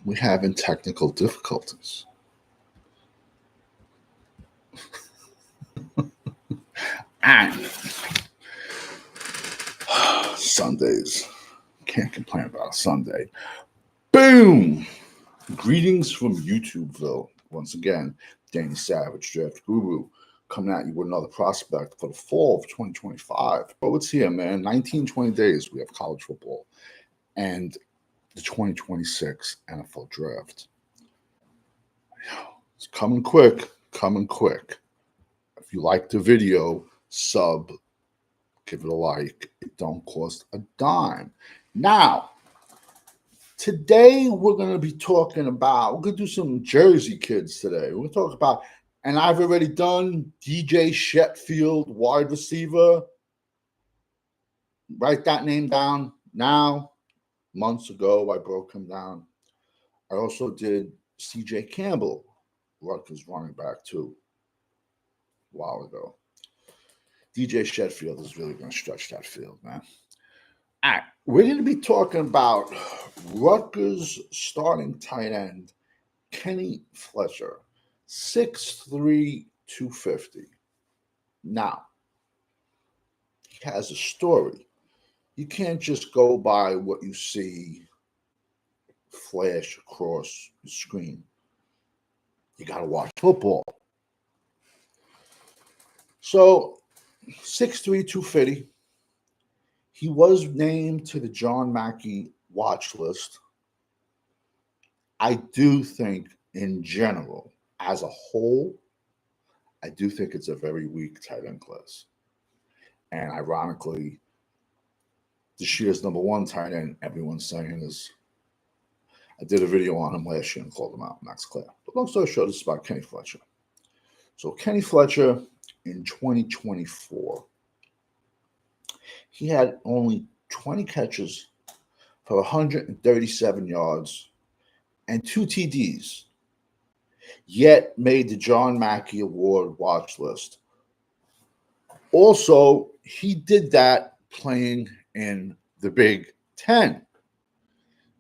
We're having technical difficulties. And Sundays. Can't complain about a Sunday. Boom! Greetings from YouTubeville. Once again, Danny Savage, Draft Guru, coming at you with another prospect for the fall of 2025. But it's here, man. 19, 20 days, we have college football and the 2026 NFL Draft. It's coming quick, coming quick. If you like the video, sub, give it a like. It don't cost a dime. Now, today we're going to be talking about, we're going to do some Jersey kids today. We're going to talk about, and I've already done DJ Shetfield, wide receiver. Write that name down now. Months ago, I broke him down. I also did CJ Campbell, Rutgers running back too, a while ago. DJ Shetfield is really going to stretch that field, man. All right, we're going to be talking about Rutgers starting tight end, Kenny Fletcher, 6'3", 250. Now, he has a story. You can't just go by what you see flash across the screen. You got to watch football. So, 6'3", 250. He was named to the John Mackey watch list. I do think, in general, as a whole, I do think it's a very weak tight end class. And ironically, this year's number one tight end, everyone's saying is, I did a video on him last year and called him out, Max Clare. But long story short, this is about Kenny Fletcher. So Kenny Fletcher in 2024, he had only 20 catches for 137 yards and 2 TDs, yet made the John Mackey Award watch list. Also, he did that playing in the Big Ten.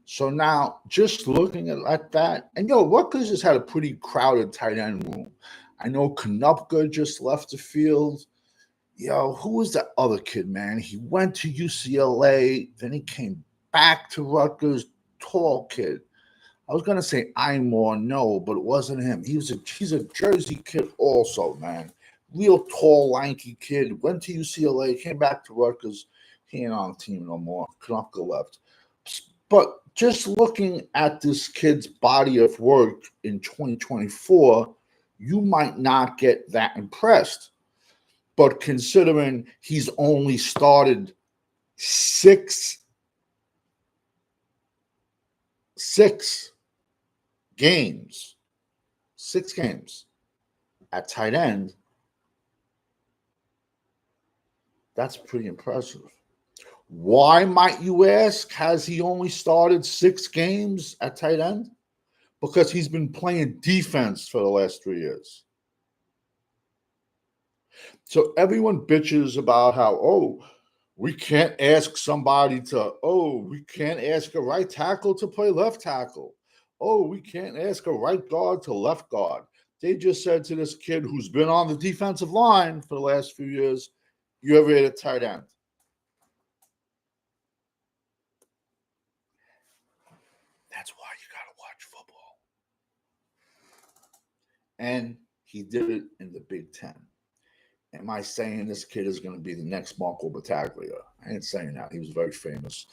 So now, just looking at that, and Rutgers has had a pretty crowded tight end room. I know Konopka just left the field. Who was that other kid, man? He went to UCLA, then he came back to Rutgers, tall kid. I was gonna say Imore, no, but it wasn't him. He's a Jersey kid also, man. Real tall, lanky kid. Went to UCLA, came back to Rutgers. He ain't on the team no more. Konopka left. But just looking at this kid's body of work in 2024, you might not get that impressed. But considering he's only started six games at tight end, that's pretty impressive. Why, might you ask, has he only started 6 games at tight end? Because he's been playing defense for the last 3 years. So everyone bitches about how, we can't ask we can't ask a right tackle to play left tackle. We can't ask a right guard to left guard. They just said to this kid who's been on the defensive line for the last few years, you're ready at tight end. That's why you got to watch football. And he did it in the Big Ten. Am I saying this kid is going to be the next Marco Battaglia? I ain't saying that. He was very famous.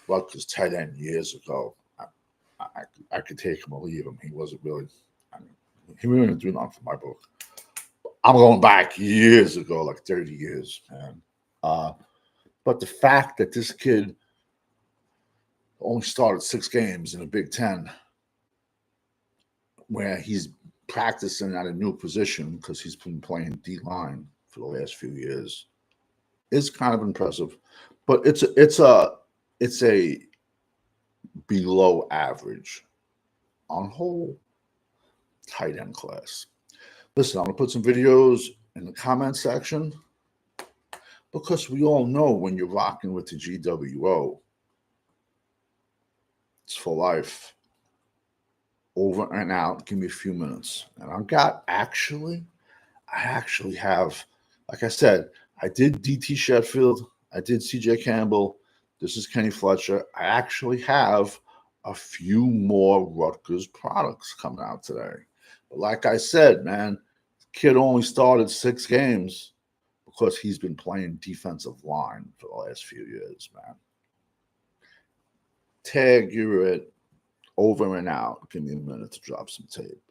Rutgers tight end years ago. I could take him or leave him. He wasn't really, he really didn't do nothing for my book. I'm going back years ago, like 30 years, man. But the fact that this kid only started 6 games in the Big Ten, where he's practicing at a new position because he's been playing D-line for the last few years, is kind of impressive. But it's a below average on whole tight end class. Listen, I'm going to put some videos in the comment section because we all know when you're rocking with the GWO, it's for life. over and out. Give me a few minutes. And I actually have, like I said, I did DT Sheffield, I did CJ Campbell. This is Kenny Fletcher. I actually have a few more Rutgers products coming out today. But like I said, man, kid only started 6 games because he's been playing defensive line for the last few years, man. Tag, you're it. Over and out. Give me a minute to drop some tape.